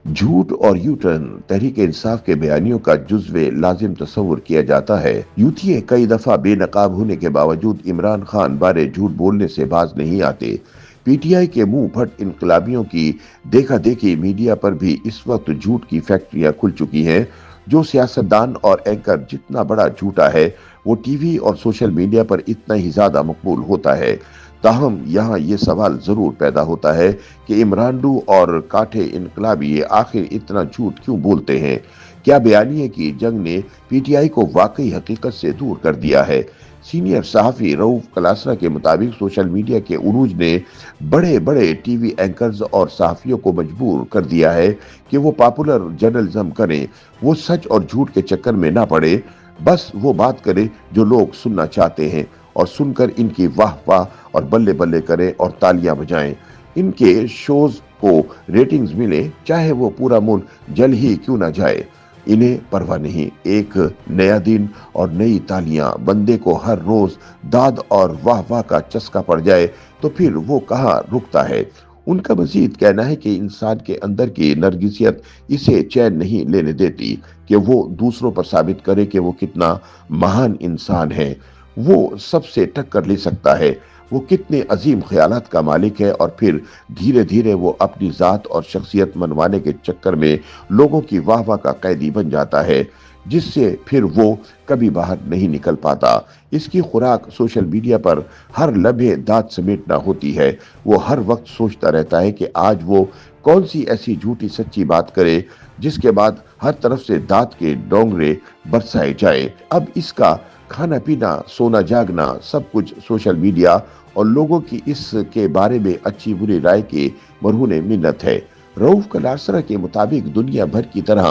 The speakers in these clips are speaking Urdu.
جھوٹ اور یو ٹرن تحریک انصاف کے بیانیوں کا جزو لازم تصور کیا جاتا ہے۔ یوتھی کئی دفعہ بے نقاب ہونے کے باوجود عمران خان بارے جھوٹ بولنے سے باز نہیں آتے۔ پی ٹی آئی کے منہ پھٹ انقلابیوں کی دیکھا دیکھی میڈیا پر بھی اس وقت جھوٹ کی فیکٹریاں کھل چکی ہیں۔ جو سیاستدان اور اینکر جتنا بڑا جھوٹا ہے، وہ ٹی وی اور سوشل میڈیا پر اتنا ہی زیادہ مقبول ہوتا ہے۔ تاہم یہاں یہ سوال ضرور پیدا ہوتا ہے کہ عمرانڈو اور کاٹھے انقلابی آخر اتنا جھوٹ کیوں بولتے ہیں؟ کیا بیانیے کی جنگ نے پی ٹی آئی کو واقعی حقیقت سے دور کر دیا ہے؟ سینئر صحافی رؤف کلاسرا کے مطابق سوشل میڈیا کے عروج نے بڑے بڑے ٹی وی اینکرز اور صحافیوں کو مجبور کر دیا ہے کہ وہ پاپولر جرنلزم کریں۔ وہ سچ اور جھوٹ کے چکر میں نہ پڑے، بس وہ بات کریں جو لوگ سننا چاہتے ہیں، اور سن کر ان کی واہ واہ اور بلے بلے کریں اور تالیاں بجائیں۔ ان کے شوز کو ریٹنگز ملے، چاہے وہ پورا ملک جل ہی کیوں نہ جائے، انہیں پرواہ نہیں۔ ایک نیا دن اور نئی تالیاں، بندے کو ہر روز داد اور واہ واہ کا چسکا پڑ جائے تو پھر وہ کہاں رکتا ہے؟ ان کا مزید کہنا ہے کہ انسان کے اندر کی نرگسیت اسے چین نہیں لینے دیتی کہ وہ دوسروں پر ثابت کرے کہ وہ کتنا مہان انسان ہے، وہ سب سے ٹکر لے سکتا ہے، وہ کتنے عظیم خیالات کا مالک ہے، اور پھر دھیرے دھیرے وہ اپنی ذات اور شخصیت منوانے کے چکر میں لوگوں کی واہ واہ کا قیدی بن جاتا ہے، جس سے پھر وہ کبھی باہر نہیں نکل پاتا۔ اس کی خوراک سوشل میڈیا پر ہر لمحے دانت سمیٹنا ہوتی ہے۔ وہ ہر وقت سوچتا رہتا ہے کہ آج وہ کون سی ایسی جھوٹی سچی بات کرے جس کے بعد ہر طرف سے دانت کے ڈونگرے برسائے جائے۔ اب اس کا کھانا پینا، سونا جاگنا، سب کچھ سوشل میڈیا اور لوگوں کی اس کے بارے میں اچھی بری رائے کے مرہون منت ہے۔ رؤف کلاسرا کے مطابق دنیا بھر کی طرح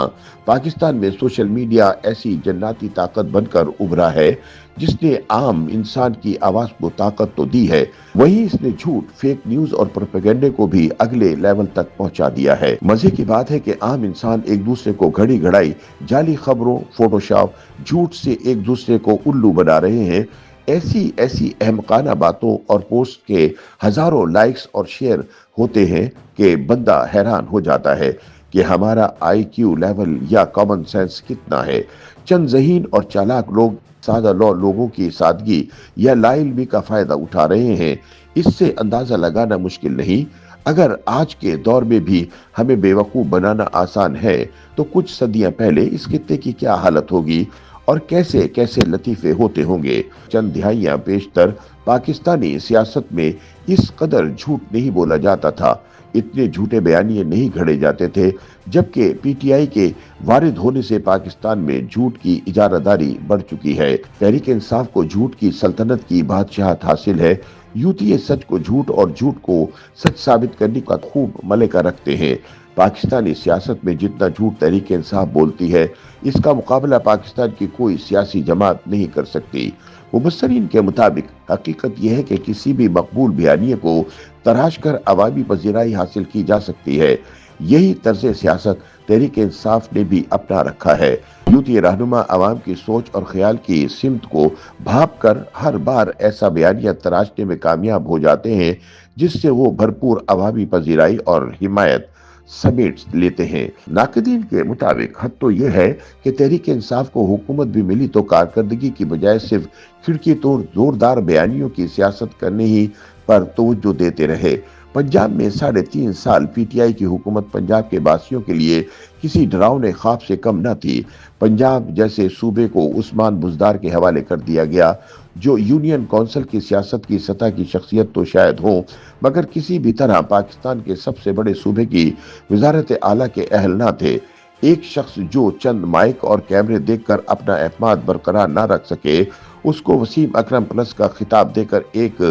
پاکستان میں سوشل میڈیا ایسی جناتی طاقت بن کر ابھرا ہے جس نے عام انسان کی آواز کو طاقت تو دی ہے، وہیں اس نے جھوٹ، فیک نیوز اور پروپیگنڈے کو بھی اگلے لیول تک پہنچا دیا ہے۔ مزے کی بات ہے کہ عام انسان ایک دوسرے کو گھڑی گھڑائی جعلی خبروں، فوٹوشاپ، جھوٹ سے ایک دوسرے کو الو بنا رہے ہیں۔ ایسی احمقانہ باتوں اور پوسٹ کے ہزاروں لائکس اور شیئر ہوتے ہیں کہ بندہ حیران ہو جاتا ہے کہ ہمارا آئی کیو لیول یا کامن سینس کتنا ہے۔ چند ذہین اور چالاک لوگ سادہ لوگوں کی سادگی یا لا علمی کا فائدہ اٹھا رہے ہیں۔ اس سے اندازہ لگانا مشکل نہیں، اگر آج کے دور میں بھی ہمیں بیوقوف بنانا آسان ہے تو کچھ صدیاں پہلے اس خطے کی کیا حالت ہوگی اور کیسے کیسے لطیفے ہوتے ہوں گے۔ چند دہائیاں بیشتر پاکستانی سیاست میں اس قدر جھوٹ نہیں بولا جاتا تھا، اتنے جھوٹے بیانیے نہیں گھڑے جاتے تھے، جبکہ پی ٹی آئی کے وارد ہونے سے پاکستان میں جھوٹ کی اجارہ داری بڑھ چکی ہے۔ تحریک انصاف کو جھوٹ کی سلطنت کی بادشاہت حاصل ہے۔ یوتھی سچ کو جھوٹ اور جھوٹ کو سچ ثابت کرنے کا خوب ملکہ رکھتے ہیں۔ پاکستانی سیاست میں جتنا جھوٹ تحریک انصاف بولتی ہے، اس کا مقابلہ پاکستان کی کوئی سیاسی جماعت نہیں کر سکتی۔ مبصرین کے مطابق حقیقت یہ ہے کہ کسی بھی مقبول بیانیے کو تراش کر عوامی پذیرائی حاصل کی جا سکتی ہے۔ یہی طرز سیاست تحریک انصاف نے بھی اپنا رکھا ہے۔ یوتھی رہنما عوام کی سوچ اور خیال کی سمت کو بھانپ کر ہر بار ایسا بیانیہ تراشنے میں کامیاب ہو جاتے ہیں جس سے وہ بھرپور عوامی پذیرائی اور حمایت سمیٹ لیتے ہیں۔ ناقدین کے مطابق حد تو یہ ہے کہ تحریک انصاف کو حکومت بھی ملی تو کارکردگی کی بجائے صرف کھڑکی توڑ زوردار بیانیوں کی سیاست کرنے ہی پر توجہ دیتے رہے۔ پنجاب میں 3.5 سال پی ٹی آئی کی حکومت پنجاب کے باسیوں کے لیے کسی ڈراؤنے خواب سے کم نہ تھی۔ پنجاب جیسے صوبے کو عثمان بزدار کے حوالے کر دیا گیا، جو یونین کونسل کی سیاست کی سطح کی شخصیت تو شاید ہوں، مگر کسی بھی طرح پاکستان کے سب سے بڑے صوبے کی وزارت اعلیٰ کے اہل نہ تھے۔ ایک شخص جو چند مائک اور کیمرے دیکھ کر اپنا اعتماد برقرار نہ رکھ سکے، اس کو وسیم اکرم پلس کا خطاب دے کر ایک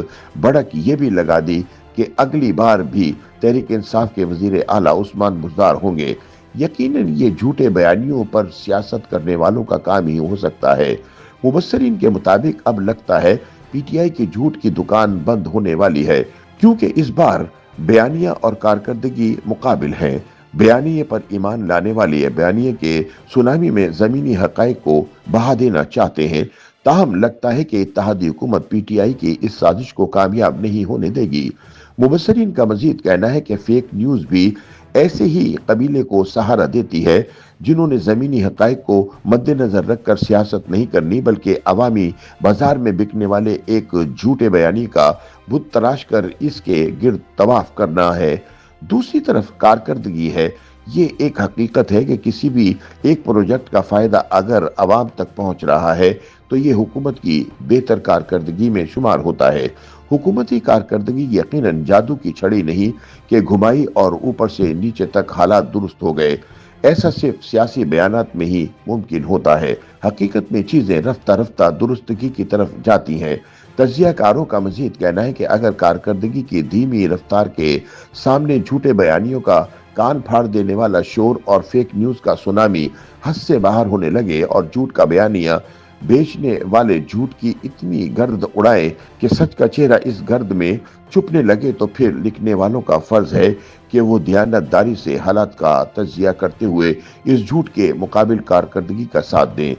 بڑک یہ بھی لگا دی کہ اگلی بار بھی تحریک انصاف کے وزیر اعلیٰ عثمان بزدار ہوں گے۔ یقیناً یہ جھوٹے بیانیوں پر سیاست کرنے والوں کا کام ہی ہو سکتا ہے۔ مبصرین کے مطابق اب لگتا ہے پی ٹی آئی کی جھوٹ کی دکان بند ہونے والی ہے، کیونکہ اس بار بیانیہ اور کارکردگی مقابل ہیں۔ بیانیے پر ایمان لانے والے بیانیے کے سونامی میں زمینی حقائق کو بہا دینا چاہتے ہیں، تاہم لگتا ہے کہ اتحادی حکومت پی ٹی آئی کی اس سازش کو کامیاب نہیں ہونے دے گی۔ مبصرین کا مزید کہنا ہے کہ فیک نیوز بھی ایسے ہی قبیلے کو سہارا دیتی ہے جنہوں نے زمینی حقائق کو مد نظر رکھ کر سیاست نہیں کرنی بلکہ عوامی بازار میں بکنے والے ایک جھوٹے بیانی کا بت تراش کر اس کے گرد طواف کرنا ہے۔ دوسری طرف کارکردگی ہے۔ یہ ایک حقیقت ہے کہ کسی بھی ایک پروجیکٹ کا فائدہ اگر عوام تک پہنچ رہا ہے تو یہ حکومت کی بہتر کارکردگی میں شمار ہوتا ہے۔ حکومتی کارکردگی یقیناً جادو کی چھڑی نہیں کہ گھمائی اور اوپر سے نیچے تک حالات درست ہو گئے۔ ایسا صرف سیاسی بیانات میں ہی ممکن ہوتا ہے۔ حقیقت میں چیزیں رفتہ رفتہ درستگی کی طرف جاتی ہیں۔ تجزیہ کاروں کا مزید کہنا ہے کہ اگر کارکردگی کی دھیمی رفتار کے سامنے جھوٹے بیانیوں کا کان پھاڑ دینے والا شور اور فیک نیوز کا سونامی حد سے باہر ہونے لگے اور جھوٹ کا بیانیہ بیچنے والے جھوٹ کی اتنی گرد اڑائیں کہ سچ کا چہرہ اس گرد میں چھپنے لگے تو پھر لکھنے والوں کا فرض ہے کہ وہ دیانتداری سے حالات کا تجزیہ کرتے ہوئے اس جھوٹ کے مقابل کارکردگی کا ساتھ دیں۔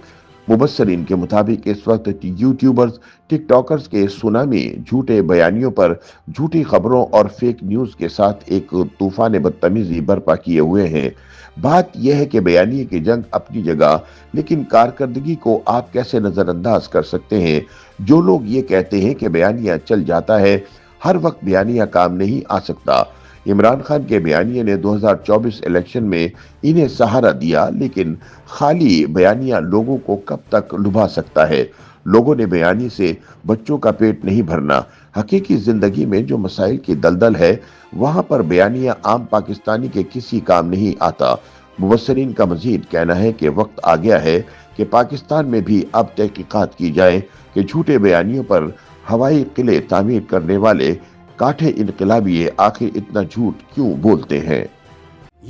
مبصرین کے مطابق اس وقت یوٹیوبرز، ٹک ٹاکرز کے سونامی جھوٹے بیانیوں پر جھوٹی خبروں اور فیک نیوز کے ساتھ ایک طوفان بدتمیزی برپا کیے ہوئے ہیں۔ بات یہ ہے کہ بیانیے کی جنگ اپنی جگہ، لیکن کارکردگی کو آپ کیسے نظر انداز کر سکتے ہیں؟ جو لوگ یہ کہتے ہیں کہ بیانیہ چل جاتا ہے، ہر وقت بیانیہ کام نہیں آ سکتا۔ عمران خان کے بیانیے نے 2024 الیکشن میں انہیں سہارا دیا، لیکن خالی بیانیہ لوگوں کو کب تک لبھا سکتا ہے؟ لوگوں نے بیانی سے بچوں کا پیٹ نہیں بھرنا۔ حقیقی زندگی میں جو مسائل کی دلدل ہے وہاں پر بیانیہ عام پاکستانی کے کسی کام نہیں آتا۔ مبصرین کا مزید کہنا ہے کہ وقت آ گیا ہے کہ پاکستان میں بھی اب تحقیقات کی جائیں کہ جھوٹے بیانیوں پر ہوائی قلعے تعمیر کرنے والے کاٹھے انقلابی آخر اتنا جھوٹ کیوں بولتے ہیں۔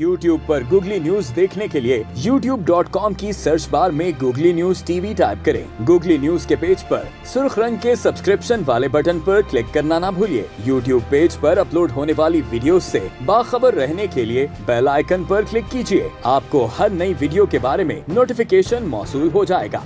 YouTube پر گوگلی نیوز دیکھنے کے لیے youtube.com کی سرچ بار میں googly news T V type کریں۔ گوگلی نیوز کے پیج پر سرخ رنگ کے سبسکرپشن والے بٹن پر کلک کرنا نہ بھولیے۔ YouTube پیج پر اپلوڈ ہونے والی ویڈیوز سے باخبر رہنے کے لیے بیل آئیکن پر کلک کیجیے۔ آپ کو ہر نئی ویڈیو کے بارے میں نوٹیفیکیشن موصول ہو جائے گا۔